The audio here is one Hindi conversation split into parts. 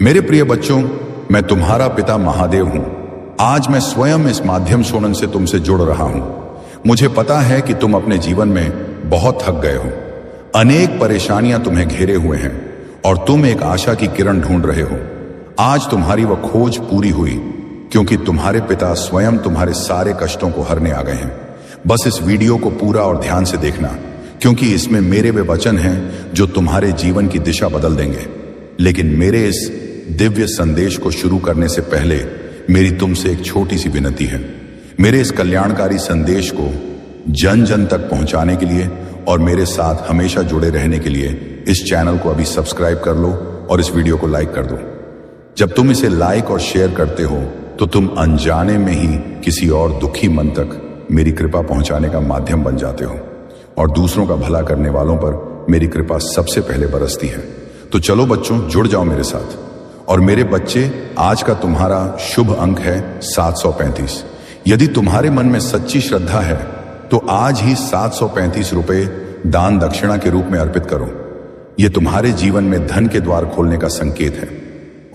मेरे प्रिय बच्चों, मैं तुम्हारा पिता महादेव हूं। आज मैं स्वयं इस माध्यम सोनन से तुमसे जुड़ रहा हूं। मुझे पता है कि तुम अपने जीवन में बहुत थक गए हो। अनेक परेशानियां तुम्हें घेरे हुए हैं और तुम एक आशा की किरण ढूंढ रहे हो। आज तुम्हारी वह खोज पूरी हुई, क्योंकि तुम्हारे पिता स्वयं तुम्हारे सारे कष्टों को हरने आ गए हैं। बस इस वीडियो को पूरा और ध्यान से देखना, क्योंकि इसमें मेरे वे वचन हैं जो तुम्हारे जीवन की दिशा बदल देंगे। लेकिन मेरे इस दिव्य संदेश को शुरू करने से पहले मेरी तुमसे एक छोटी सी विनती है। मेरे इस कल्याणकारी संदेश को जन जन तक पहुंचाने के लिए और मेरे साथ हमेशा जुड़े रहने के लिए इस चैनल को अभी सब्सक्राइब कर लो और इस वीडियो को लाइक कर दो। जब तुम इसे लाइक और शेयर करते हो तो तुम अनजाने में ही किसी और दुखी मन तक मेरी कृपा पहुंचाने का माध्यम बन जाते हो, और दूसरों का भला करने वालों पर मेरी कृपा सबसे पहले बरसती है। तो चलो बच्चों, जुड़ जाओ मेरे साथ। और मेरे बच्चे, आज का तुम्हारा शुभ अंक है 735। यदि तुम्हारे मन में सच्ची श्रद्धा है तो आज ही 735 रुपए दान दक्षिणा के रूप में अर्पित करो। यह तुम्हारे जीवन में धन के द्वार खोलने का संकेत है।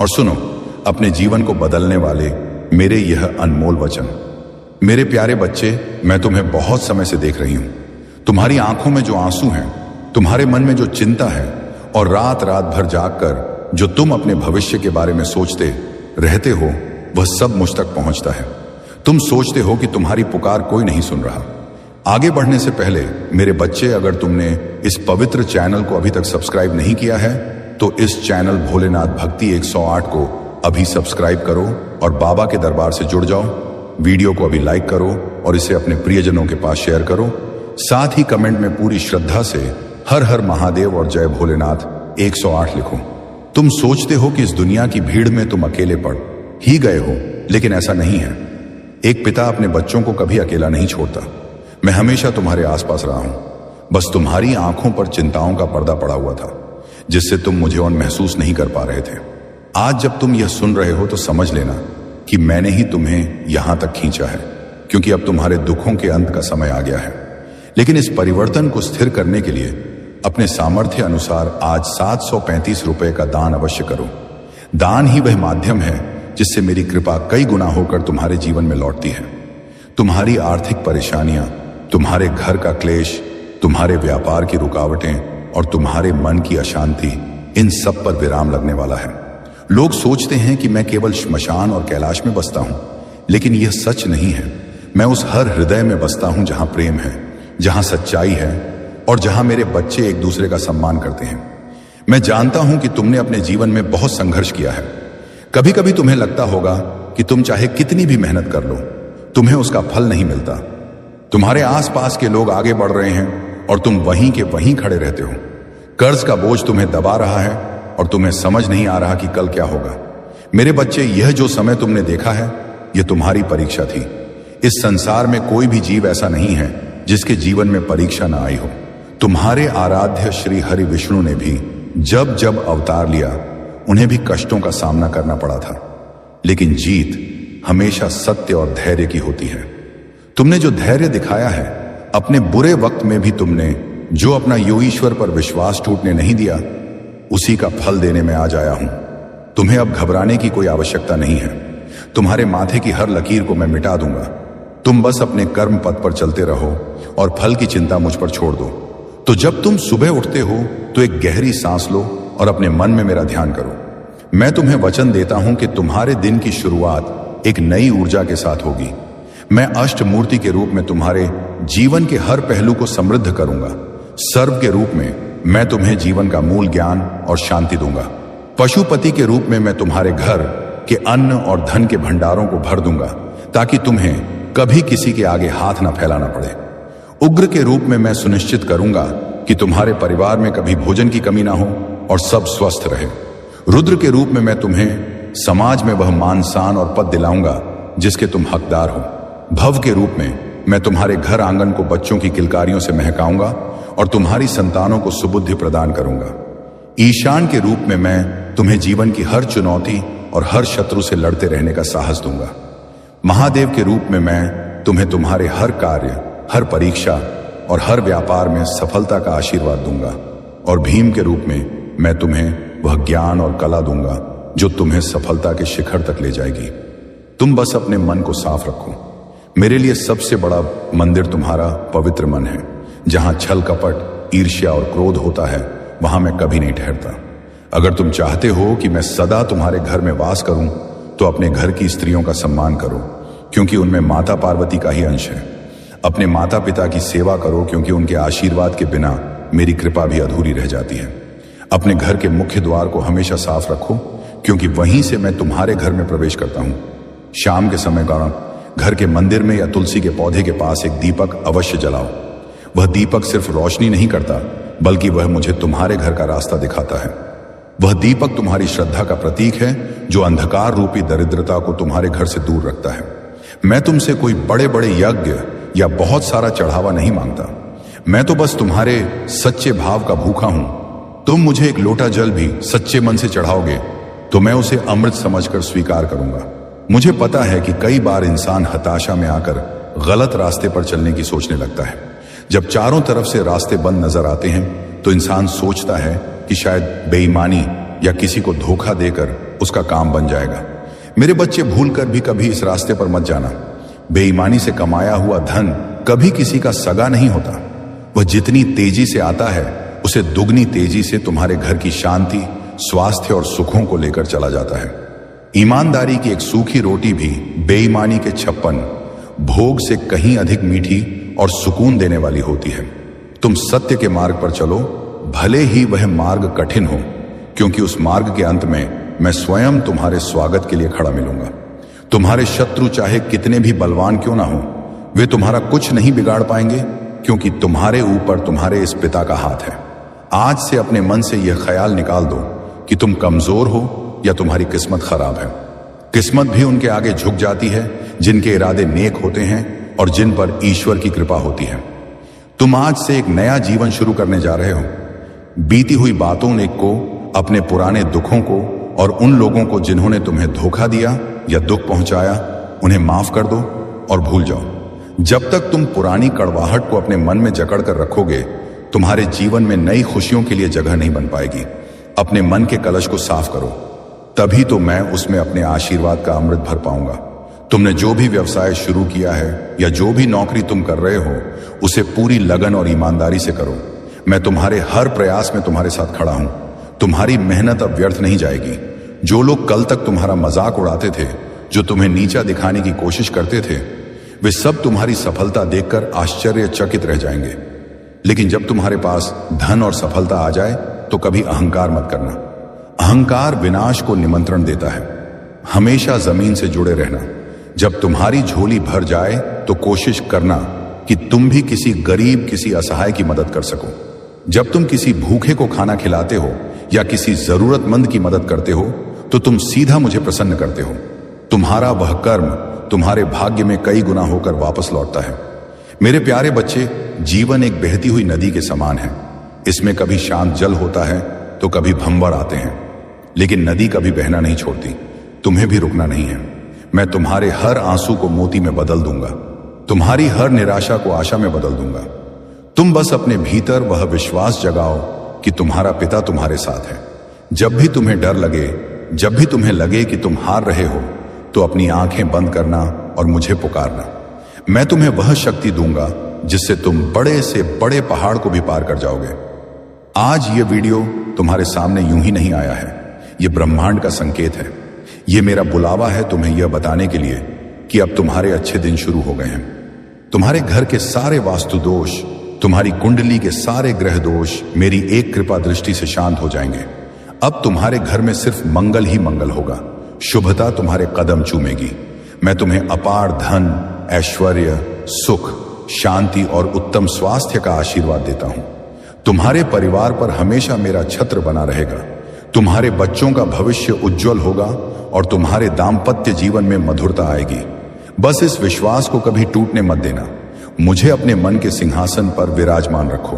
और सुनो, अपने जीवन को बदलने वाले मेरे यह अनमोल वचन। मेरे प्यारे बच्चे, मैं तुम्हें बहुत समय से देख रही हूं। तुम्हारी आंखों में जो आंसू हैं, तुम्हारे मन में जो चिंता है, और रात रात भर जागकर जो तुम अपने भविष्य के बारे में सोचते रहते हो, वह सब मुझ तक पहुंचता है। तुम सोचते हो कि तुम्हारी पुकार कोई नहीं सुन रहा। आगे बढ़ने से पहले मेरे बच्चे, अगर तुमने इस पवित्र चैनल को अभी तक सब्सक्राइब नहीं किया है तो इस चैनल भोलेनाथ भक्ति 108 को अभी सब्सक्राइब करो और बाबा के दरबार से जुड़ जाओ। वीडियो को अभी लाइक करो और इसे अपने प्रियजनों के पास शेयर करो। साथ ही कमेंट में पूरी श्रद्धा से हर हर महादेव और जय भोलेनाथ 108 लिखो। तुम सोचते हो कि इस दुनिया की भीड़ में तुम अकेले पड़ ही गए हो, लेकिन ऐसा नहीं है। एक पिता अपने बच्चों को कभी अकेला नहीं छोड़ता। मैं हमेशा तुम्हारे आसपास रहा हूं। बस तुम्हारी आंखों पर चिंताओं का पर्दा पड़ा हुआ था, जिससे तुम मुझे और महसूस नहीं कर पा रहे थे। आज जब तुम यह सुन रहे हो तो समझ लेना कि मैंने ही तुम्हें यहां तक खींचा है, क्योंकि अब तुम्हारे दुखों के अंत का समय आ गया है। लेकिन इस परिवर्तन को स्थिर करने के लिए अपने सामर्थ्य अनुसार आज 735 रुपए का दान अवश्य करो। दान ही वह माध्यम है जिससे मेरी कृपा कई गुना होकर तुम्हारे जीवन में लौटती है। तुम्हारी आर्थिक परेशानियां, तुम्हारे घर का क्लेश, तुम्हारे व्यापार की रुकावटें और तुम्हारे मन की अशांति, इन सब पर विराम लगने वाला है। लोग सोचते हैं कि मैं केवल श्मशान और कैलाश में बसता हूं, लेकिन यह सच नहीं है। मैं उस हर हृदय में बसता हूं जहां प्रेम है, जहां सच्चाई है और जहां मेरे बच्चे एक दूसरे का सम्मान करते हैं। मैं जानता हूं कि तुमने अपने जीवन में बहुत संघर्ष किया है। कभी कभी तुम्हें लगता होगा कि तुम चाहे कितनी भी मेहनत कर लो, तुम्हें उसका फल नहीं मिलता। तुम्हारे आसपास के लोग आगे बढ़ रहे हैं और तुम वहीं के वहीं खड़े रहते हो। कर्ज का बोझ तुम्हें दबा रहा है और तुम्हें समझ नहीं आ रहा कि कल क्या होगा। मेरे बच्चे, यह जो समय तुमने देखा है, यह तुम्हारी परीक्षा थी। इस संसार में कोई भी जीव ऐसा नहीं है जिसके जीवन में परीक्षा ना आई हो। तुम्हारे आराध्य श्री हरि विष्णु ने भी जब जब अवतार लिया, उन्हें भी कष्टों का सामना करना पड़ा था। लेकिन जीत हमेशा सत्य और धैर्य की होती है। तुमने जो धैर्य दिखाया है, अपने बुरे वक्त में भी तुमने जो अपना यो ईश्वर पर विश्वास टूटने नहीं दिया, उसी का फल देने में आज आया हूं। तुम्हें अब घबराने की कोई आवश्यकता नहीं है। तुम्हारे माथे की हर लकीर को मैं मिटा दूंगा। तुम बस अपने कर्म पथ पर चलते रहो और फल की चिंता मुझ पर छोड़ दो। तो जब तुम सुबह उठते हो तो एक गहरी सांस लो और अपने मन में मेरा ध्यान करो। मैं तुम्हें वचन देता हूं कि तुम्हारे दिन की शुरुआत एक नई ऊर्जा के साथ होगी। मैं अष्टमूर्ति के रूप में तुम्हारे जीवन के हर पहलू को समृद्ध करूंगा। सर्व के रूप में मैं तुम्हें जीवन का मूल ज्ञान और शांति दूंगा। पशुपति के रूप में मैं तुम्हारे घर के अन्न और धन के भंडारों को भर दूंगा, ताकि तुम्हें कभी किसी के आगे हाथ न फैलाना पड़े। उग्र के रूप में मैं सुनिश्चित करूंगा कि तुम्हारे परिवार में कभी भोजन की कमी ना हो और सब स्वस्थ रहे। रुद्र के रूप में मैं तुम्हें समाज में वह मान शान और पद दिलाऊंगा जिसके तुम हकदार हो। भव के रूप में मैं तुम्हारे घर आंगन को बच्चों की किलकारियों से महकाऊंगा और तुम्हारी संतानों को सुबुद्धि प्रदान करूंगा। ईशान के रूप में मैं तुम्हें जीवन की हर चुनौती और हर शत्रु से लड़ते रहने का साहस दूंगा। महादेव के रूप में मैं तुम्हें तुम्हारे हर कार्य, हर परीक्षा और हर व्यापार में सफलता का आशीर्वाद दूंगा। और भीम के रूप में मैं तुम्हें वह ज्ञान और कला दूंगा जो तुम्हें सफलता के शिखर तक ले जाएगी। तुम बस अपने मन को साफ रखो। मेरे लिए सबसे बड़ा मंदिर तुम्हारा पवित्र मन है। जहां छल कपट, ईर्ष्या और क्रोध होता है, वहां मैं कभी नहीं ठहरता। अगर तुम चाहते हो कि मैं सदा तुम्हारे घर में वास करूं, तो अपने घर की स्त्रियों का सम्मान करो, क्योंकि उनमें माता पार्वती का ही अंश है। अपने माता पिता की सेवा करो, क्योंकि उनके आशीर्वाद के बिना मेरी कृपा भी अधूरी रह जाती है। अपने घर के मुख्य द्वार को हमेशा साफ रखो, क्योंकि वहीं से मैं तुम्हारे घर में प्रवेश करता हूं। शाम के समय घर के मंदिर में या तुलसी के पौधे के पास एक दीपक अवश्य जलाओ। वह दीपक सिर्फ रोशनी नहीं करता, बल्कि वह मुझे तुम्हारे घर का रास्ता दिखाता है। वह दीपक तुम्हारी श्रद्धा का प्रतीक है, जो अंधकार रूपी दरिद्रता को तुम्हारे घर से दूर रखता है। मैं तुमसे कोई बड़े बड़े यज्ञ या बहुत सारा चढ़ावा नहीं मांगता। मैं तो बस तुम्हारे सच्चे भाव का भूखा हूं। तुम मुझे एक लोटा जल भी सच्चे मन से चढ़ाओगे तो मैं उसे अमृत समझकर स्वीकार करूंगा। मुझे पता है कि कई बार इंसान हताशा में आकर गलत रास्ते पर चलने की सोचने लगता है। जब चारों तरफ से रास्ते बंद नजर आते हैं, तो इंसान सोचता है कि शायद बेईमानी या किसी को धोखा देकर उसका काम बन जाएगा। मेरे बच्चे, भूलकर भी कभी इस रास्ते पर मत जाना। बेईमानी से कमाया हुआ धन कभी किसी का सगा नहीं होता। वह जितनी तेजी से आता है, उसे दुगनी तेजी से तुम्हारे घर की शांति, स्वास्थ्य और सुखों को लेकर चला जाता है। ईमानदारी की एक सूखी रोटी भी बेईमानी के 56 भोग से कहीं अधिक मीठी और सुकून देने वाली होती है। तुम सत्य के मार्ग पर चलो, भले ही वह मार्ग कठिन हो, क्योंकि उस मार्ग के अंत में मैं स्वयं तुम्हारे स्वागत के लिए खड़ा मिलूंगा। तुम्हारे शत्रु चाहे कितने भी बलवान क्यों ना हो, वे तुम्हारा कुछ नहीं बिगाड़ पाएंगे, क्योंकि तुम्हारे ऊपर तुम्हारे इस पिता का हाथ है। आज से अपने मन से यह ख्याल निकाल दो कि तुम कमजोर हो या तुम्हारी किस्मत खराब है। किस्मत भी उनके आगे झुक जाती है जिनके इरादे नेक होते हैं और जिन पर ईश्वर की कृपा होती है। तुम आज से एक नया जीवन शुरू करने जा रहे हो। बीती हुई बातों को, अपने पुराने दुखों को और उन लोगों को जिन्होंने तुम्हें धोखा दिया या दुख पहुंचाया, उन्हें माफ कर दो और भूल जाओ। जब तक तुम पुरानी कड़वाहट को अपने मन में जकड़ कर रखोगे, तुम्हारे जीवन में नई खुशियों के लिए जगह नहीं बन पाएगी। अपने मन के कलश को साफ करो, तभी तो मैं उसमें अपने आशीर्वाद का अमृत भर पाऊंगा। तुमने जो भी व्यवसाय शुरू किया है या जो भी नौकरी तुम कर रहे हो, उसे पूरी लगन और ईमानदारी से करो। मैं तुम्हारे हर प्रयास में तुम्हारे साथ खड़ा हूं। तुम्हारी मेहनत अब व्यर्थ नहीं जाएगी। जो लोग कल तक तुम्हारा मजाक उड़ाते थे, जो तुम्हें नीचा दिखाने की कोशिश करते थे, वे सब तुम्हारी सफलता देखकर आश्चर्यचकित रह जाएंगे। लेकिन जब तुम्हारे पास धन और सफलता आ जाए, तो कभी अहंकार मत करना। अहंकार विनाश को निमंत्रण देता है। हमेशा जमीन से जुड़े रहना। जब तुम्हारी झोली भर जाए, तो कोशिश करना कि तुम भी किसी गरीब, किसी असहाय की मदद कर सको। जब तुम किसी भूखे को खाना खिलाते हो या किसी जरूरतमंद की मदद करते हो, तो तुम सीधा मुझे प्रसन्न करते हो। तुम्हारा वह कर्म तुम्हारे भाग्य में कई गुना होकर वापस लौटता है। मेरे प्यारे बच्चे, जीवन एक बहती हुई नदी के समान है। इसमें कभी शांत जल होता है तो कभी भंवर आते हैं, लेकिन नदी कभी बहना नहीं छोड़ती। तुम्हें भी रुकना नहीं है। मैं तुम्हारे हर आंसू को मोती में बदल दूंगा, तुम्हारी हर निराशा को आशा में बदल दूंगा। तुम बस अपने भीतर वह विश्वास जगाओ कि तुम्हारा पिता तुम्हारे साथ है। जब भी तुम्हें डर लगे, जब भी तुम्हें लगे कि तुम हार रहे हो, तो अपनी आंखें बंद करना और मुझे पुकारना। मैं तुम्हें वह शक्ति दूंगा जिससे तुम बड़े से बड़े पहाड़ को भी पार कर जाओगे। आज ये वीडियो तुम्हारे सामने यूं ही नहीं आया है। ये ब्रह्मांड का संकेत है। ये मेरा बुलावा है तुम्हें यह बताने के लिए कि अब तुम्हारे अच्छे दिन शुरू हो गए हैं। तुम्हारे घर के सारे वास्तु दोष, तुम्हारी कुंडली के सारे ग्रह दोष मेरी एक कृपा दृष्टि से शांत हो जाएंगे। अब तुम्हारे घर में सिर्फ मंगल ही मंगल होगा। शुभता तुम्हारे कदम चूमेगी। मैं तुम्हें अपार धन, ऐश्वर्य, सुख, शांति और उत्तम स्वास्थ्य का आशीर्वाद देता हूं। तुम्हारे परिवार पर हमेशा मेरा छत्र बना रहेगा। तुम्हारे बच्चों का भविष्य उज्जवल होगा और तुम्हारे दाम्पत्य जीवन में मधुरता आएगी। बस इस विश्वास को कभी टूटने मत देना। मुझे अपने मन के सिंहासन पर विराजमान रखो।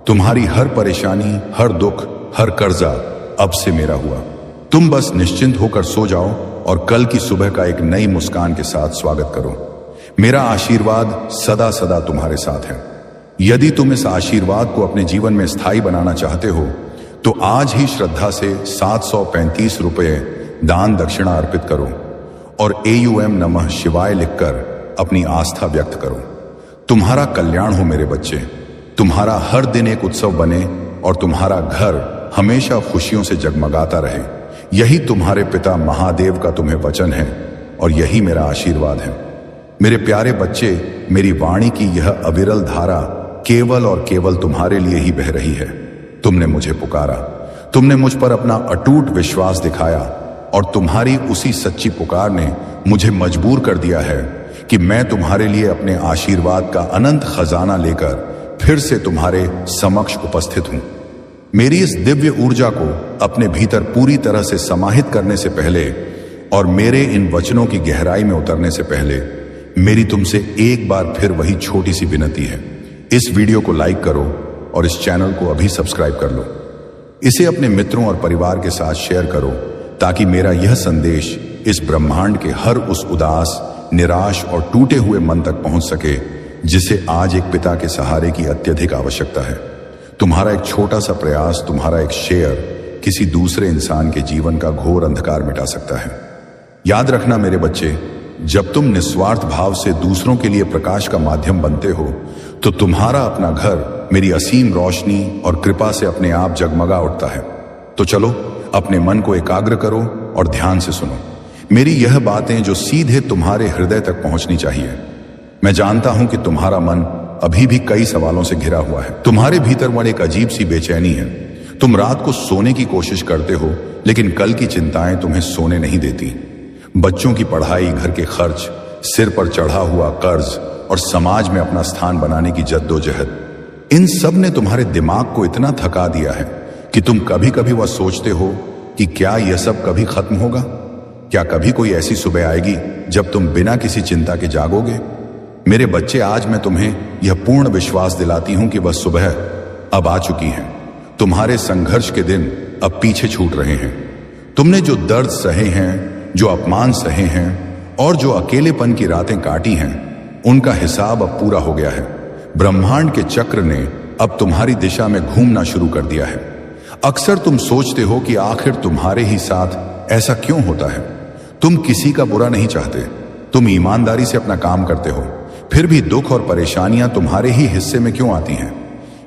तुम्हारी हर परेशानी, हर दुख, हर कर्जा अब से मेरा हुआ। तुम बस निश्चिंत होकर सो जाओ और कल की सुबह का एक नई मुस्कान के साथ स्वागत करो। मेरा आशीर्वाद सदा सदा तुम्हारे साथ है। यदि तुम इस आशीर्वाद को अपने जीवन में स्थायी बनाना चाहते हो, तो आज ही श्रद्धा से 735 रुपये दान दक्षिणा अर्पित करो और AUM नमः शिवाय लिखकर अपनी आस्था व्यक्त करो। तुम्हारा कल्याण हो मेरे बच्चे, तुम्हारा हर दिन एक उत्सव बने और तुम्हारा घर हमेशा खुशियों से जगमगाता रहे। यही तुम्हारे पिता महादेव का तुम्हें वचन है और यही मेरा आशीर्वाद है। मेरे प्यारे बच्चे, मेरी वाणी की यह अविरल धारा केवल और केवल तुम्हारे लिए ही बह रही है। तुमने मुझे पुकारा, तुमने मुझ पर अपना अटूट विश्वास दिखाया और तुम्हारी उसी सच्ची पुकार ने मुझे मजबूर कर दिया है कि मैं तुम्हारे लिए अपने आशीर्वाद का अनंत खजाना लेकर फिर से तुम्हारे समक्ष उपस्थित हूं। मेरी इस दिव्य ऊर्जा को अपने भीतर पूरी तरह से समाहित करने से पहले और मेरे इन वचनों की गहराई में उतरने से पहले मेरी तुमसे एक बार फिर वही छोटी सी विनती है। इस वीडियो को लाइक करो और इस चैनल को अभी सब्सक्राइब कर लो। इसे अपने मित्रों और परिवार के साथ शेयर करो ताकि मेरा यह संदेश इस ब्रह्मांड के हर उस उदास, निराश और टूटे हुए मन तक पहुंच सके जिसे आज एक पिता के सहारे की अत्यधिक आवश्यकता है। तुम्हारा एक छोटा सा प्रयास, तुम्हारा एक शेयर किसी दूसरे इंसान के जीवन का घोर अंधकार मिटा सकता है। याद रखना मेरे बच्चे, जब तुम निस्वार्थ भाव से दूसरों के लिए प्रकाश का माध्यम बनते हो तो तुम्हारा अपना घर मेरी असीम रोशनी और कृपा से अपने आप जगमगा उठता है। तो चलो अपने मन को एकाग्र करो और ध्यान से सुनो मेरी यह बातें जो सीधे तुम्हारे हृदय तक पहुंचनी चाहिए। मैं जानता हूं कि तुम्हारा मन अभी भी कई सवालों से घिरा हुआ है। तुम्हारे भीतर वह एक अजीब सी बेचैनी है। तुम रात को सोने की कोशिश करते हो लेकिन कल की चिंताएं तुम्हें सोने नहीं देती। बच्चों की पढ़ाई, घर के खर्च, सिर पर चढ़ा हुआ कर्ज और समाज में अपना स्थान बनाने की जद्दोजहद, इन सब ने तुम्हारे दिमाग को इतना थका दिया है कि तुम कभी कभी वह सोचते हो कि क्या यह सब कभी खत्म होगा। क्या कभी कोई ऐसी सुबह आएगी जब तुम बिना किसी चिंता के जागोगे। मेरे बच्चे, आज मैं तुम्हें यह पूर्ण विश्वास दिलाती हूं कि वह सुबह अब आ चुकी है। तुम्हारे संघर्ष के दिन अब पीछे छूट रहे हैं। तुमने जो दर्द सहे हैं, जो अपमान सहे हैं और जो अकेलेपन की रातें काटी हैं, उनका हिसाब अब पूरा हो गया है। ब्रह्मांड के चक्र ने अब तुम्हारी दिशा में घूमना शुरू कर दिया है। अक्सर तुम सोचते हो कि आखिर तुम्हारे ही साथ ऐसा क्यों होता है। तुम किसी का बुरा नहीं चाहते, तुम ईमानदारी से अपना काम करते हो, फिर भी दुख और परेशानियां तुम्हारे ही हिस्से में क्यों आती हैं।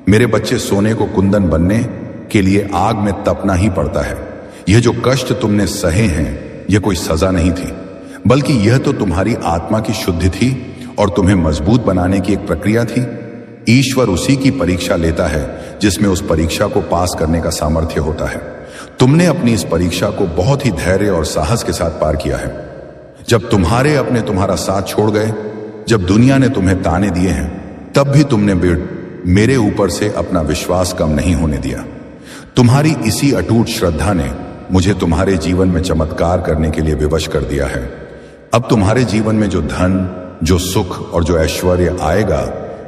मेरे बच्चे, सोने को कुंदन बनने के लिए आग में तपना ही पड़ता है। यह जो कष्ट तुमने सहे हैं, यह कोई सजा नहीं थी, बल्कि यह तो तुम्हारी आत्मा की शुद्धि थी और तुम्हें मजबूत बनाने की एक प्रक्रिया थी। ईश्वर उसी की परीक्षा लेता है जिसमें उस परीक्षा को पास करने का सामर्थ्य होता है। तुमने अपनी इस परीक्षा को बहुत ही धैर्य और साहस के साथ पार किया है। जब तुम्हारे अपने तुम्हारा साथ छोड़ गए, जब दुनिया ने तुम्हें ताने दिए हैं, तब भी तुमने मेरे ऊपर से अपना विश्वास कम नहीं होने दिया। तुम्हारी इसी अटूट श्रद्धा ने मुझे तुम्हारे जीवन में चमत्कार करने के लिए विवश कर दिया है। अब तुम्हारे जीवन में जो धन, जो सुख और जो ऐश्वर्य आएगा,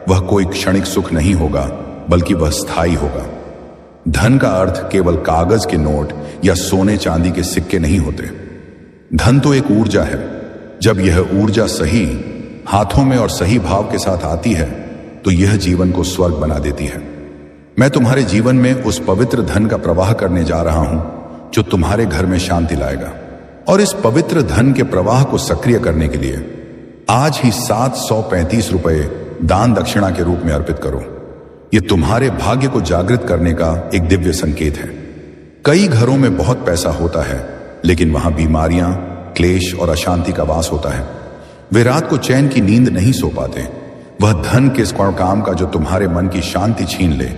वह कोई क्षणिक सुख नहीं होगा, बल्कि वह स्थायी होगा। धन का अर्थ केवल कागज के नोट या सोने चांदी के सिक्के नहीं होते। धन तो एक ऊर्जा है। जब यह ऊर्जा सही हाथों में और सही भाव के साथ आती है तो यह जीवन को स्वर्ग बना देती है। मैं तुम्हारे जीवन में उस पवित्र धन का प्रवाह करने जा रहा हूं जो तुम्हारे घर में शांति लाएगा। और इस पवित्र धन के प्रवाह को सक्रिय करने के लिए आज ही 735 रुपए दान दक्षिणा के रूप में अर्पित करो। यह तुम्हारे भाग्य को जागृत करने का एक दिव्य संकेत है। कई घरों में बहुत पैसा होता है, लेकिन वहां बीमारियां, क्लेश और अशांति का वास होता है। वे रात को चैन की नींद नहीं सो पाते। वह धन किस काम का जो तुम्हारे मन की शांति छीन ले।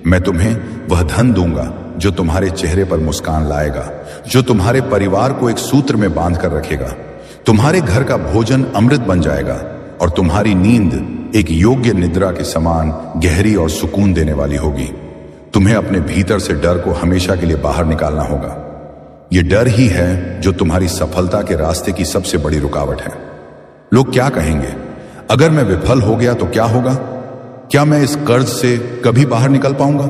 मैं तुम्हें वह धन दूंगा जो तुम्हारे चेहरे पर मुस्कान लाएगा, जो तुम्हारे परिवार को एक सूत्र में बांध कर रखेगा। तुम्हारे घर का भोजन अमृत बन जाएगा और तुम्हारी नींद एक योग्य निद्रा के समान गहरी और सुकून देने वाली होगी। तुम्हें अपने भीतर से डर को हमेशा के लिए बाहर निकालना होगा। यह डर ही है जो तुम्हारी सफलता के रास्ते की सबसे बड़ी रुकावट है। लोग क्या कहेंगे? अगर मैं विफल हो गया तो क्या होगा? क्या मैं इस कर्ज से कभी बाहर निकल पाऊंगा?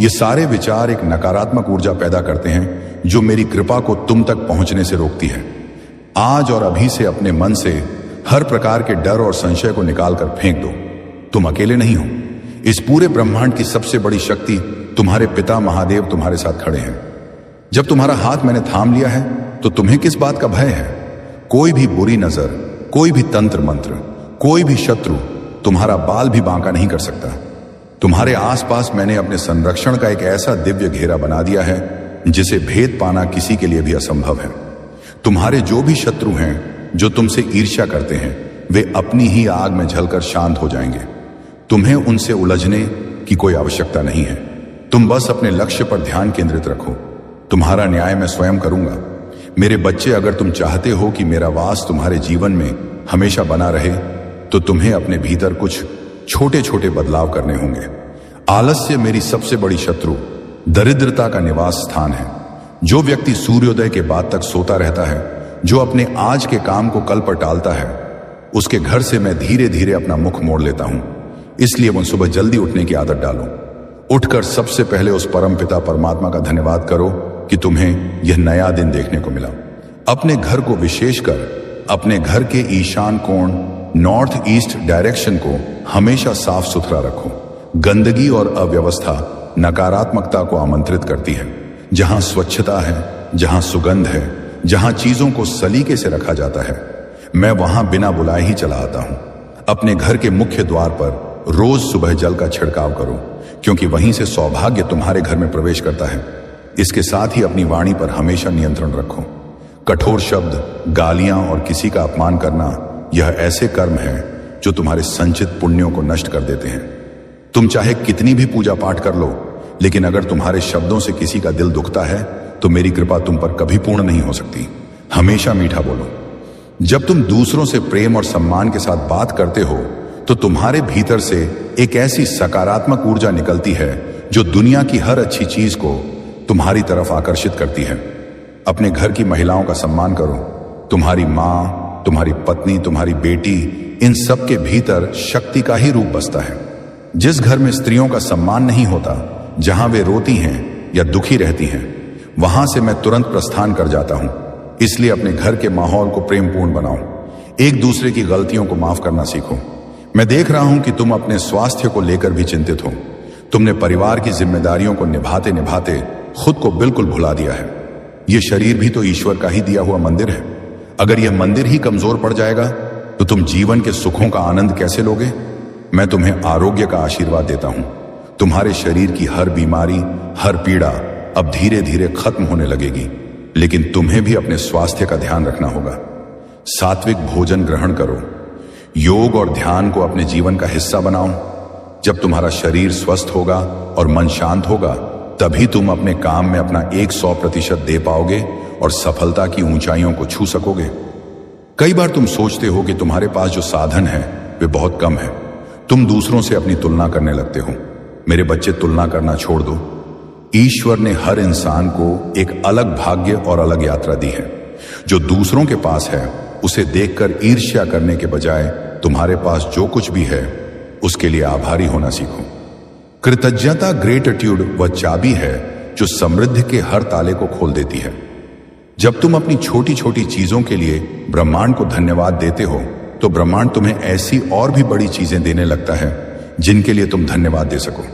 ये सारे विचार एक नकारात्मक ऊर्जा पैदा करते हैं जो मेरी कृपा को तुम तक पहुंचने से रोकती है। आज और अभी से अपने मन से हर प्रकार के डर और संशय को निकालकर फेंक दो। तुम अकेले नहीं हो। इस पूरे ब्रह्मांड की सबसे बड़ी शक्ति तुम्हारे पिता महादेव तुम्हारे साथ खड़े हैं। जब तुम्हारा हाथ मैंने थाम लिया है तो तुम्हें किस बात का भय है? कोई भी बुरी नजर, कोई भी तंत्र मंत्र, कोई भी शत्रु तुम्हारा बाल भी बांका नहीं कर सकता। तुम्हारे आसपास मैंने अपने संरक्षण का एक ऐसा दिव्य घेरा बना दिया है जिसे भेद पाना किसी के लिए भी असंभव है। तुम्हारे जो भी शत्रु हैं, जो तुमसे ईर्ष्या करते हैं, वे अपनी ही आग में जलकर शांत हो जाएंगे। तुम्हें उनसे उलझने की कोई आवश्यकता नहीं है। तुम बस अपने लक्ष्य पर ध्यान केंद्रित रखो। तुम्हारा न्याय मैं स्वयं करूंगा। मेरे बच्चे, अगर तुम चाहते हो कि मेरा वास तुम्हारे जीवन में हमेशा बना रहे, तो तुम्हें अपने भीतर कुछ छोटे छोटे बदलाव करने होंगे। आलस्य मेरी सबसे बड़ी शत्रु, दरिद्रता का निवास स्थान है। जो व्यक्ति सूर्योदय के बाद तक सोता रहता है, जो अपने आज के काम को कल पर टालता है, उसके घर से मैं धीरे धीरे अपना मुख मोड़ लेता हूं। इसलिए वो सुबह जल्दी उठने की आदत डालो। उठकर सबसे पहले उस परम पिता परमात्मा का धन्यवाद करो कि तुम्हें यह नया दिन देखने को मिला। अपने घर को, विशेषकर अपने घर के ईशान कोण, नॉर्थ ईस्ट डायरेक्शन को हमेशा साफ सुथरा रखो। गंदगी और अव्यवस्था नकारात्मकता को आमंत्रित करती है। जहां स्वच्छता है, जहां सुगंध है, जहां चीजों को सलीके से रखा जाता है, मैं वहां बिना बुलाए ही चला आता हूं। अपने घर के मुख्य द्वार पर रोज सुबह जल का छिड़काव करो, क्योंकि वहीं से सौभाग्य तुम्हारे घर में प्रवेश करता है। इसके साथ ही अपनी वाणी पर हमेशा नियंत्रण रखो। कठोर शब्द, गालियां और किसी का अपमान करना, यह ऐसे कर्म है जो तुम्हारे संचित पुण्यों को नष्ट कर देते हैं। तुम चाहे कितनी भी पूजा पाठ कर लो, लेकिन अगर तुम्हारे शब्दों से किसी का दिल दुखता है, तो मेरी कृपा तुम पर कभी पूर्ण नहीं हो सकती। हमेशा मीठा बोलो। जब तुम दूसरों से प्रेम और सम्मान के साथ बात करते हो, तो तुम्हारे भीतर से एक ऐसी सकारात्मक ऊर्जा निकलती है जो दुनिया की हर अच्छी चीज को तुम्हारी तरफ आकर्षित करती है। अपने घर की महिलाओं का सम्मान करो। तुम्हारी माँ, तुम्हारी पत्नी, तुम्हारी बेटी, इन सब के भीतर शक्ति का ही रूप बसता है। जिस घर में स्त्रियों का सम्मान नहीं होता, जहां वे रोती हैं या दुखी रहती हैं, वहां से मैं तुरंत प्रस्थान कर जाता हूं। इसलिए अपने घर के माहौल को प्रेमपूर्ण बनाओ। एक दूसरे की गलतियों को माफ करना सीखो। मैं देख रहा हूं कि तुम अपने स्वास्थ्य को लेकर भी चिंतित हो। तुमने परिवार की जिम्मेदारियों को निभाते निभाते खुद को बिल्कुल भुला दिया है। यह शरीर भी तो ईश्वर का ही दिया हुआ मंदिर है। अगर यह मंदिर ही कमजोर पड़ जाएगा, तो तुम जीवन के सुखों का आनंद कैसे लोगे? मैं तुम्हें आरोग्य का आशीर्वाद देता हूं। तुम्हारे शरीर की हर बीमारी, हर पीड़ा अब धीरे धीरे खत्म होने लगेगी। लेकिन तुम्हें भी अपने स्वास्थ्य का ध्यान रखना होगा। सात्विक भोजन ग्रहण करो। योग और ध्यान को अपने जीवन का हिस्सा बनाओ। जब तुम्हारा शरीर स्वस्थ होगा और मन शांत होगा, तभी तुम अपने काम में अपना 100% दे पाओगे और सफलता की ऊंचाइयों को छू सकोगे। कई बार तुम सोचते हो कि तुम्हारे पास जो साधन है वे बहुत कम है। तुम दूसरों से अपनी तुलना करने लगते हो। मेरे बच्चे, तुलना करना छोड़ दो। ईश्वर ने हर इंसान को एक अलग भाग्य और अलग यात्रा दी है। जो दूसरों के पास है, उसे देखकर ईर्ष्या करने के बजाय तुम्हारे पास जो कुछ भी है, उसके लिए आभारी होना सीखो। कृतज्ञता, ग्रेटिट्यूड वह चाबी है जो समृद्धि के हर ताले को खोल देती है। जब तुम अपनी छोटी छोटी चीजों के लिए ब्रह्मांड को धन्यवाद देते हो, तो ब्रह्मांड तुम्हें ऐसी और भी बड़ी चीजें देने लगता है जिनके लिए तुम धन्यवाद दे सको।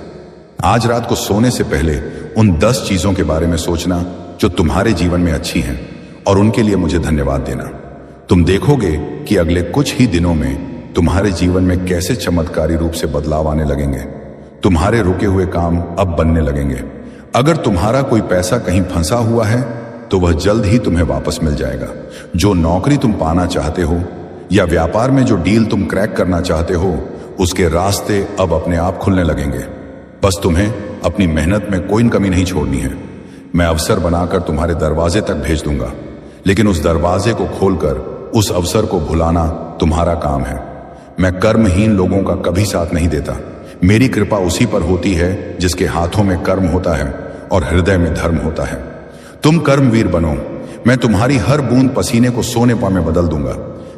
आज रात को सोने से पहले उन 10 चीजों के बारे में सोचना जो तुम्हारे जीवन में अच्छी हैं, और उनके लिए मुझे धन्यवाद देना। तुम देखोगे कि अगले कुछ ही दिनों में तुम्हारे जीवन में कैसे चमत्कारी रूप से बदलाव आने लगेंगे। तुम्हारे रुके हुए काम अब बनने लगेंगे। अगर तुम्हारा कोई पैसा कहीं फंसा हुआ है, तो वह जल्द ही तुम्हें वापस मिल जाएगा। जो नौकरी तुम पाना चाहते हो या व्यापार में जो डील तुम क्रैक करना चाहते हो, उसके रास्ते अब अपने आप खुलने लगेंगे। बस तुम्हें अपनी मेहनत में कोई कमी नहीं छोड़नी है। मैं अवसर बनाकर तुम्हारे दरवाजे तक भेज दूंगा, लेकिन उस दरवाजे को खोलकर उस अवसर को भुलाना तुम्हारा काम है। मैं कर्महीन लोगों का कभी साथ नहीं देता। मेरी कृपा उसी पर होती है जिसके हाथों में कर्म होता है और हृदय में धर्म होता है। तुम कर्मवीर बनो। मैं तुम्हारी हर बूंद पसीने को सोने में बदल दूंगा।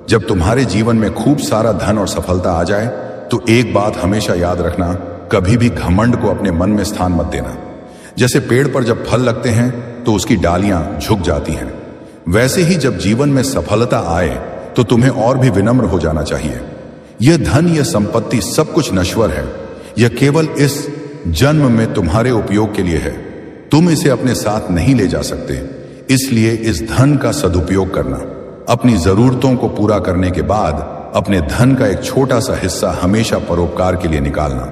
जब तुम्हारे जीवन में खूब सारा धन और सफलता आ जाए, तो एक बात हमेशा याद रखना, कभी भी घमंड को अपने मन में स्थान मत देना। जैसे पेड़ पर जब फल लगते हैं तो उसकी डालियां झुक जाती हैं, वैसे ही जब जीवन में सफलता आए तो तुम्हें और भी विनम्र हो जाना चाहिए। यह धन, यह संपत्ति, सब कुछ नश्वर है। यह केवल इस जन्म में तुम्हारे उपयोग के लिए है। तुम इसे अपने साथ नहीं ले जा सकते। इसलिए इस धन का सदुपयोग करना। अपनी जरूरतों को पूरा करने के बाद अपने धन का एक छोटा सा हिस्सा हमेशा परोपकार के लिए निकालना।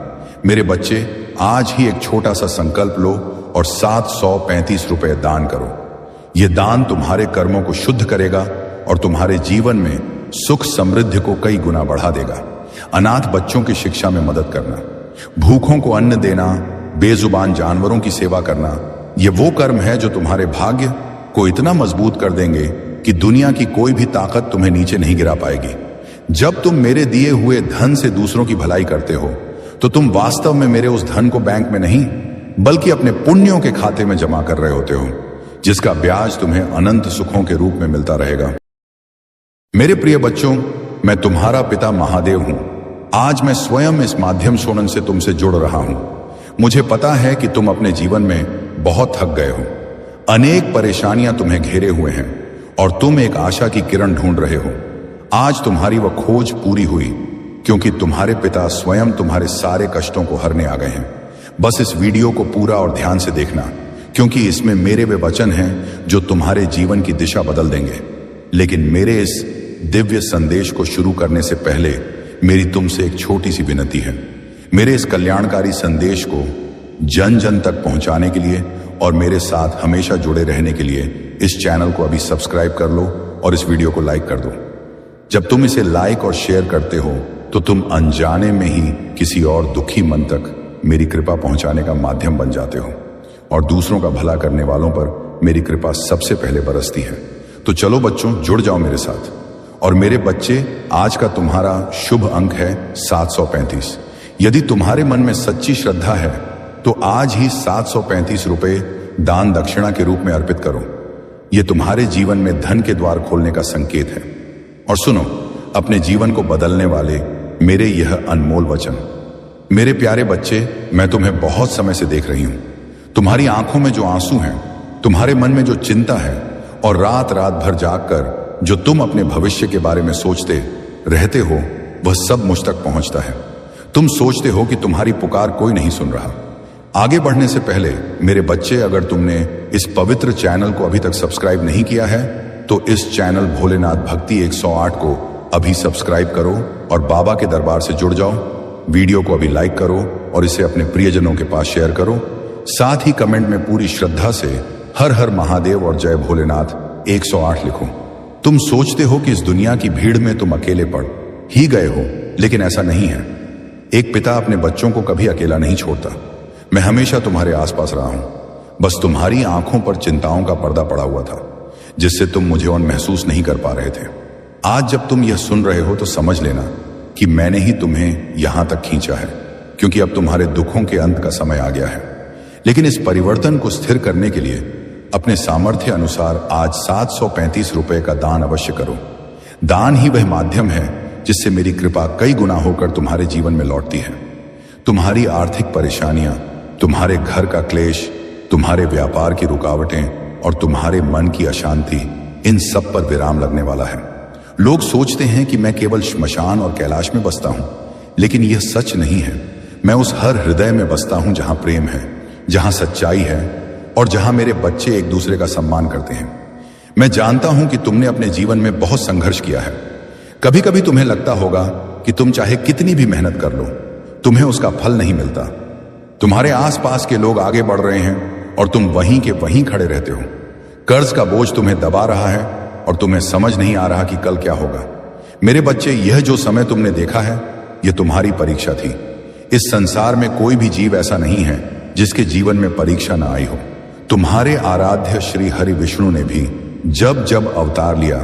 मेरे बच्चे, आज ही एक छोटा सा संकल्प लो और 735 रुपए दान करो। यह दान तुम्हारे कर्मों को शुद्ध करेगा और तुम्हारे जीवन में सुख समृद्धि को कई गुना बढ़ा देगा। अनाथ बच्चों की शिक्षा में मदद करना, भूखों को अन्न देना, बेजुबान जानवरों की सेवा करना, यह वो कर्म है जो तुम्हारे भाग्य को इतना मजबूत कर देंगे कि दुनिया की कोई भी ताकत तुम्हें नीचे नहीं गिरा पाएगी। जब तुम मेरे दिए हुए धन से दूसरों की भलाई करते हो तो तुम वास्तव में मेरे उस धन को बैंक में नहीं बल्कि अपने पुण्यों के खाते में जमा कर रहे होते हो, जिसका ब्याज तुम्हें अनंत सुखों के रूप में मिलता रहेगा। मेरे प्रिय बच्चों, मैं तुम्हारा पिता महादेव हूं। आज मैं स्वयं इस माध्यम सोनन से तुमसे जुड़ रहा हूं। मुझे पता है कि तुम अपने जीवन में बहुत थक गए हो। अनेक परेशानियां तुम्हें घेरे हुए हैं और तुम एक आशा की किरण ढूंढ रहे हो। आज तुम्हारी वह खोज पूरी हुई क्योंकि तुम्हारे पिता स्वयं तुम्हारे सारे कष्टों को हरने आ गए हैं। बस इस वीडियो को पूरा और ध्यान से देखना, क्योंकि इसमें मेरे वे वचन हैं जो तुम्हारे जीवन की दिशा बदल देंगे। लेकिन मेरे इस दिव्य संदेश को शुरू करने से पहले मेरी तुमसे एक छोटी सी विनती है। मेरे इस कल्याणकारी संदेश को जन जन तक पहुंचाने के लिए और मेरे साथ हमेशा जुड़े रहने के लिए इस चैनल को अभी सब्सक्राइब कर लो और इस वीडियो को लाइक कर दो। जब तुम इसे लाइक और शेयर करते हो तो तुम अनजाने में ही किसी और दुखी मन तक मेरी कृपा पहुंचाने का माध्यम बन जाते हो और दूसरों का भला करने वालों पर मेरी कृपा सबसे पहले बरसती है। तो चलो बच्चों, जुड़ जाओ मेरे साथ। और मेरे बच्चे, आज का तुम्हारा शुभ अंक है 735। यदि तुम्हारे मन में सच्ची श्रद्धा है तो आज ही 735 रुपए दान दक्षिणा के रूप में अर्पित करो। यह तुम्हारे जीवन में धन के द्वार खोलने का संकेत है। और सुनो, अपने जीवन को बदलने वाले मेरे यह अनमोल वचन। मेरे प्यारे बच्चे, मैं तुम्हें बहुत समय से देख रही हूं। तुम्हारी आंखों में जो आंसू हैं, तुम्हारे मन में जो चिंता है और रात रात भर जागकर जो तुम अपने भविष्य के बारे में सोचते रहते हो, वह सब मुझ तक पहुंचता है। तुम सोचते हो कि तुम्हारी पुकार कोई नहीं सुन रहा। आगे बढ़ने से पहले मेरे बच्चे, अगर तुमने इस पवित्र चैनल को अभी तक सब्सक्राइब नहीं किया है तो इस चैनल भोलेनाथ भक्ति 108 को अभी सब्सक्राइब करो और बाबा के दरबार से जुड़ जाओ। वीडियो को अभी लाइक करो और इसे अपने प्रियजनों के पास शेयर करो। साथ ही कमेंट में पूरी श्रद्धा से हर हर महादेव और जय भोलेनाथ 108 लिखो। तुम सोचते हो कि इस दुनिया की भीड़ में तुम अकेले पड़ ही गए हो, लेकिन ऐसा नहीं है। एक पिता अपने बच्चों को कभी अकेला नहीं छोड़ता। मैं हमेशा तुम्हारे आसपास रहा हूं। बस तुम्हारी आंखों पर चिंताओं का पर्दा पड़ा हुआ था, जिससे तुम मुझे और महसूस नहीं कर पा रहे थे। आज जब तुम यह सुन रहे हो तो समझ लेना कि मैंने ही तुम्हें यहां तक खींचा है, क्योंकि अब तुम्हारे दुखों के अंत का समय आ गया है। लेकिन इस परिवर्तन को स्थिर करने के लिए अपने सामर्थ्य अनुसार आज 735 रुपए का दान अवश्य करो। दान ही वह माध्यम है जिससे मेरी कृपा कई गुना होकर तुम्हारे जीवन में लौटती है। तुम्हारी आर्थिक परेशानियां, तुम्हारे घर का क्लेश, तुम्हारे व्यापार की रुकावटें और तुम्हारे मन की अशांति, इन सब पर विराम लगने वाला है। लोग सोचते हैं कि मैं केवल श्मशान और कैलाश में बसता हूं, लेकिन यह सच नहीं है। मैं उस हर हृदय में बसता हूं जहां प्रेम है, जहां सच्चाई है और जहां मेरे बच्चे एक दूसरे का सम्मान करते हैं। मैं जानता हूं कि तुमने अपने जीवन में बहुत संघर्ष किया है। कभी कभी तुम्हें लगता होगा कि तुम चाहे कितनी भी मेहनत कर लो, तुम्हें उसका फल नहीं मिलता। तुम्हारे आसपास के लोग आगे बढ़ रहे हैं और तुम वहीं के वहीं खड़े रहते हो। कर्ज का बोझ तुम्हें दबा रहा है और तुम्हें समझ नहीं आ रहा कि कल क्या होगा। मेरे बच्चे, यह जो समय तुमने देखा है, यह तुम्हारी परीक्षा थी। इस संसार में कोई भी जीव ऐसा नहीं है जिसके जीवन में परीक्षा ना आई हो। तुम्हारे आराध्य श्री हरि विष्णु ने भी जब जब अवतार लिया,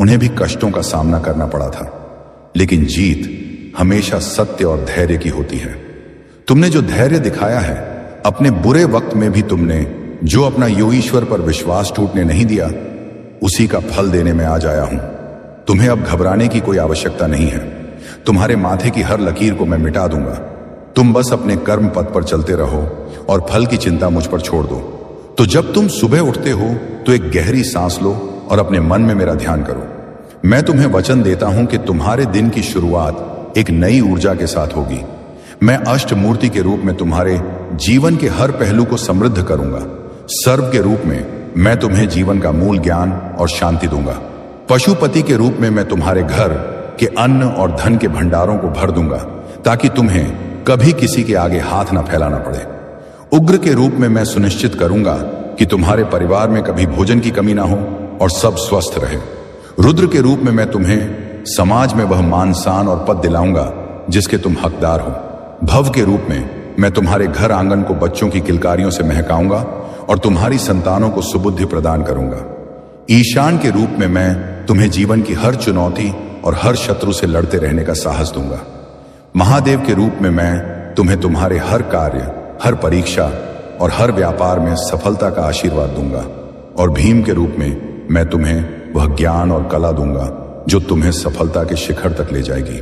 उन्हें भी कष्टों का सामना करना पड़ा था, लेकिन जीत हमेशा सत्य और धैर्य की होती है। तुमने जो धैर्य दिखाया है, अपने बुरे वक्त में भी तुमने जो अपना योगीश्वर पर विश्वास टूटने नहीं दिया, उसी का फल देने में आज आया हूं। तुम्हें अब घबराने की कोई आवश्यकता नहीं है। तुम्हारे माथे की हर लकीर को मैं मिटा दूंगा। तुम बस अपने कर्म पथ पर चलते रहो और फल की चिंता मुझ पर छोड़ दो। तो जब तुम सुबह उठते हो तो एक गहरी सांस लो और अपने मन में मेरा ध्यान करो। मैं तुम्हें वचन देता हूं कि तुम्हारे दिन की शुरुआत एक नई ऊर्जा के साथ होगी। मैं अष्टमूर्ति के रूप में तुम्हारे जीवन के हर पहलू को समृद्ध करूंगा। सर्व के रूप में मैं तुम्हें जीवन का मूल ज्ञान और शांति दूंगा। पशुपति के रूप में मैं तुम्हारे घर के अन्न और धन के भंडारों को भर दूंगा, ताकि तुम्हें कभी किसी के आगे हाथ न फैलाना पड़े। उग्र के रूप में मैं सुनिश्चित करूंगा कि तुम्हारे परिवार में कभी भोजन की कमी ना हो और सब स्वस्थ रहे। रुद्र के रूप में मैं तुम्हें समाज में वह मान शान और पद दिलाऊंगा जिसके तुम हकदार हो। भव के रूप में मैं तुम्हारे घर आंगन को बच्चों की किलकारियों से महकाऊंगा और तुम्हारी संतानों को सुबुद्धि प्रदान करूंगा। ईशान के रूप में मैं तुम्हें जीवन की हर चुनौती और हर शत्रु से लड़ते रहने का साहस दूंगा। महादेव के रूप में मैं तुम्हें तुम्हारे हर कार्य, हर परीक्षा और हर व्यापार में सफलता का आशीर्वाद दूंगा। और भीम के रूप में मैं तुम्हें वह ज्ञान और कला दूंगा जो तुम्हें सफलता के शिखर तक ले जाएगी।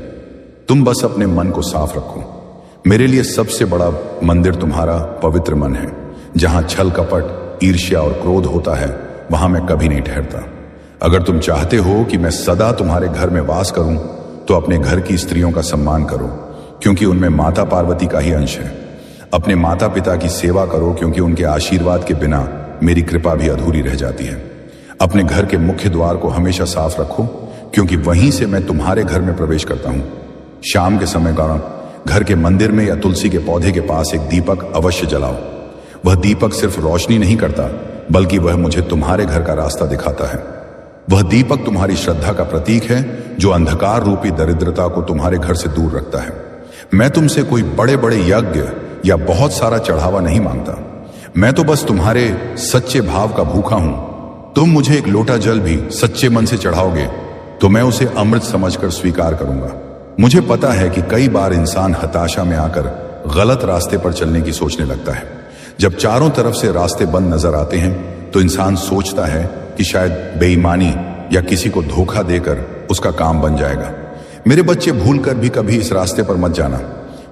तुम बस अपने मन को साफ रखो। मेरे लिए सबसे बड़ा मंदिर तुम्हारा पवित्र मन है। जहां छल कपट, ईर्ष्या और क्रोध होता है, वहां मैं कभी नहीं ठहरता। अगर तुम चाहते हो कि मैं सदा तुम्हारे घर में वास करूं, तो अपने घर की स्त्रियों का सम्मान करो, क्योंकि उनमें माता पार्वती का ही अंश है। अपने माता पिता की सेवा करो, क्योंकि उनके आशीर्वाद के बिना मेरी कृपा भी अधूरी रह जाती है। अपने घर के मुख्य द्वार को हमेशा साफ रखो, क्योंकि वहीं से मैं तुम्हारे घर में प्रवेश करता हूं। शाम के समय घर के मंदिर में या तुलसी के पौधे के पास एक दीपक अवश्य जलाओ। वह दीपक सिर्फ रोशनी नहीं करता, बल्कि वह मुझे तुम्हारे घर का रास्ता दिखाता है। वह दीपक तुम्हारी श्रद्धा का प्रतीक है, जो अंधकार रूपी दरिद्रता को तुम्हारे घर से दूर रखता है। मैं तुमसे कोई बड़े बड़े यज्ञ या बहुत सारा चढ़ावा नहीं मांगता। मैं तो बस तुम्हारे सच्चे भाव का भूखा हूं। तुम मुझे एक लोटा जल भी सच्चे मन से चढ़ाओगे तो मैं उसे अमृत समझकर स्वीकार करूंगा। मुझे पता है कि कई बार इंसान हताशा में आकर गलत रास्ते पर चलने की सोचने लगता है। जब चारों तरफ से रास्ते बंद नजर आते हैं तो इंसान सोचता है कि शायद बेईमानी या किसी को धोखा देकर उसका काम बन जाएगा। मेरे बच्चे भूलकर भी कभी इस रास्ते पर मत जाना।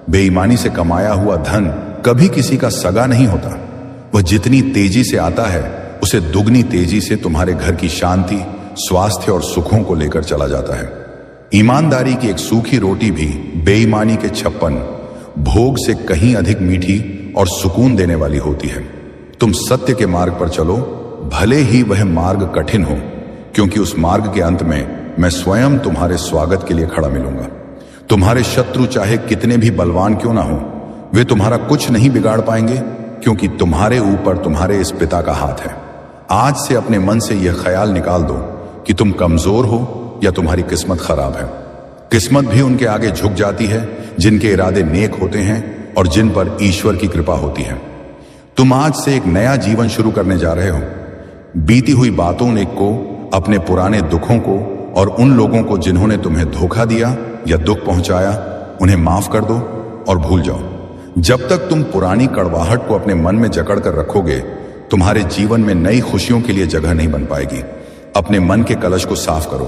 बेईमानी से कमाया हुआ धन कभी किसी का सगा नहीं होता। वह जितनी तेजी से आता है, उसे दुगनी तेजी से तुम्हारे घर की शांति, स्वास्थ्य और सुखों को लेकर चला जाता है। ईमानदारी की एक सूखी रोटी भी बेईमानी के 56 भोग से कहीं अधिक मीठी और सुकून देने वाली होती है। तुम सत्य के मार्ग पर चलो, भले ही वह मार्ग कठिन हो, क्योंकि उस मार्ग के अंत में मैं स्वयं तुम्हारे स्वागत के लिए खड़ा मिलूंगा। तुम्हारे शत्रु चाहे कितने भी बलवान क्यों ना हो, वे तुम्हारा कुछ नहीं बिगाड़ पाएंगे, क्योंकि तुम्हारे ऊपर तुम्हारे इस पिता का हाथ है। आज से अपने मन से यह ख्याल निकाल दो कि तुम कमजोर हो या तुम्हारी किस्मत खराब है। किस्मत भी उनके आगे झुक जाती है जिनके इरादे नेक होते हैं और जिन पर ईश्वर की कृपा होती है। तुम आज से एक नया जीवन शुरू करने जा रहे हो। बीती हुई बातों को, अपने पुराने दुखों को और उन लोगों को जिन्होंने तुम्हें धोखा दिया या दुख पहुंचाया, उन्हें माफ कर दो और भूल जाओ। जब तक तुम पुरानी कड़वाहट को अपने मन में जकड़ कर रखोगे, तुम्हारे जीवन में नई खुशियों के लिए जगह नहीं बन पाएगी। अपने मन के कलश को साफ करो,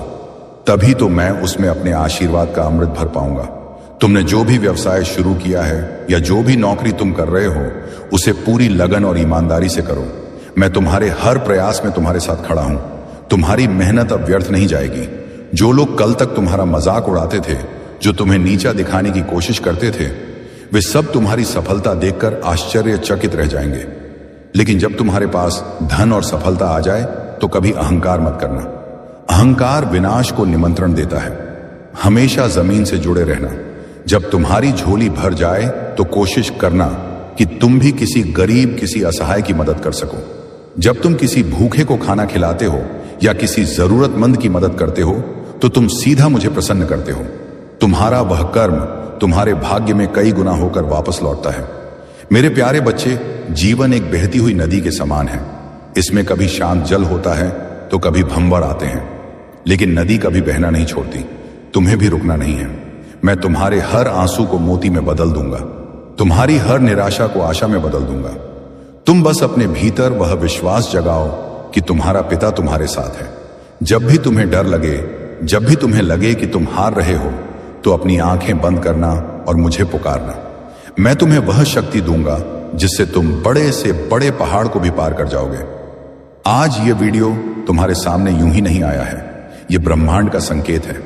तभी तो मैं उसमें अपने आशीर्वाद का अमृत भर पाऊंगा। तुमने जो भी व्यवसाय शुरू किया है या जो भी नौकरी तुम कर रहे हो, उसे पूरी लगन और ईमानदारी से करो। मैं तुम्हारे हर प्रयास में तुम्हारे साथ खड़ा हूं। तुम्हारी मेहनत अब व्यर्थ नहीं जाएगी। जो लोग कल तक तुम्हारा मजाक उड़ाते थे, जो तुम्हें नीचा दिखाने की कोशिश करते थे, वे सब तुम्हारी सफलता देखकर आश्चर्यचकित रह जाएंगे। लेकिन जब तुम्हारे पास धन और सफलता आ जाए तो कभी अहंकार मत करना। अहंकार विनाश को निमंत्रण देता है। हमेशा जमीन से जुड़े रहना। जब तुम्हारी झोली भर जाए तो कोशिश करना कि तुम भी किसी गरीब, किसी असहाय की मदद कर सको। जब तुम किसी भूखे को खाना खिलाते हो या किसी जरूरतमंद की मदद करते हो, तो तुम सीधा मुझे प्रसन्न करते हो। तुम्हारा वह कर्म तुम्हारे भाग्य में कई गुना होकर वापस लौटता है। मेरे प्यारे बच्चे, जीवन एक बहती हुई नदी के समान है। इसमें कभी शांत जल होता है तो कभी भंवर आते हैं, लेकिन नदी कभी बहना नहीं छोड़ती। तुम्हें भी रुकना नहीं है। मैं तुम्हारे हर आंसू को मोती में बदल दूंगा, तुम्हारी हर निराशा को आशा में बदल दूंगा। तुम बस अपने भीतर वह विश्वास जगाओ कि तुम्हारा पिता तुम्हारे साथ है। जब भी तुम्हें डर लगे, जब भी तुम्हें लगे कि तुम हार रहे हो, तो अपनी आंखें बंद करना और मुझे पुकारना। मैं तुम्हें वह शक्ति दूंगा जिससे तुम बड़े से बड़े पहाड़ को भी पार कर जाओगे। आज ये वीडियो तुम्हारे सामने यूं ही नहीं आया है। ये ब्रह्मांड का संकेत है।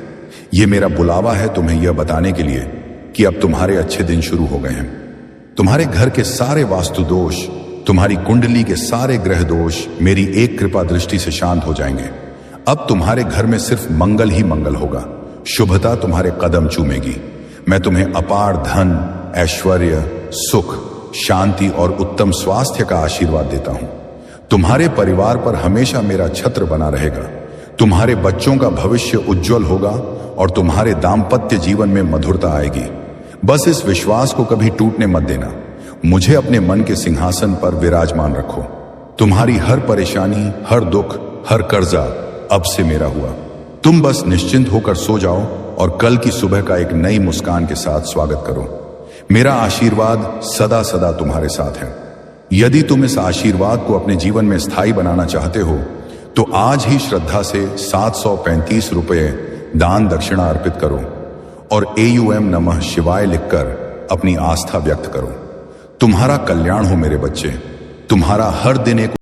ये मेरा बुलावा है तुम्हें यह बताने के लिए कि अब तुम्हारे अच्छे दिन शुरू हो गए हैं। तुम्हारे घर के सारे वास्तु दोष, तुम्हारी कुंडली के सारे ग्रह दोष मेरी एक कृपा दृष्टि से शांत हो जाएंगे। अब तुम्हारे घर में सिर्फ मंगल ही मंगल होगा। शुभता तुम्हारे कदम चूमेगी। मैं तुम्हें अपार धन, ऐश्वर्य, सुख, शांति और उत्तम स्वास्थ्य का आशीर्वाद देता हूं। तुम्हारे परिवार पर हमेशा मेरा छत्र बना रहेगा। तुम्हारे बच्चों का भविष्य उज्जवल होगा और तुम्हारे दाम्पत्य जीवन में मधुरता आएगी। बस इस विश्वास को कभी टूटने मत देना। मुझे अपने मन के सिंहासन पर विराजमान रखो। तुम्हारी हर परेशानी, हर दुख, हर कर्जा अब से मेरा हुआ। तुम बस निश्चिंत होकर सो जाओ और कल की सुबह का एक नई मुस्कान के साथ स्वागत करो। मेरा आशीर्वाद सदा सदा तुम्हारे साथ है। यदि तुम इस आशीर्वाद को अपने जीवन में स्थायी बनाना चाहते हो तो आज ही श्रद्धा से 735 रुपये दान दक्षिणा अर्पित करो और AUM नमः शिवाय लिखकर अपनी आस्था व्यक्त करो। तुम्हारा कल्याण हो मेरे बच्चे। तुम्हारा हर दिन एक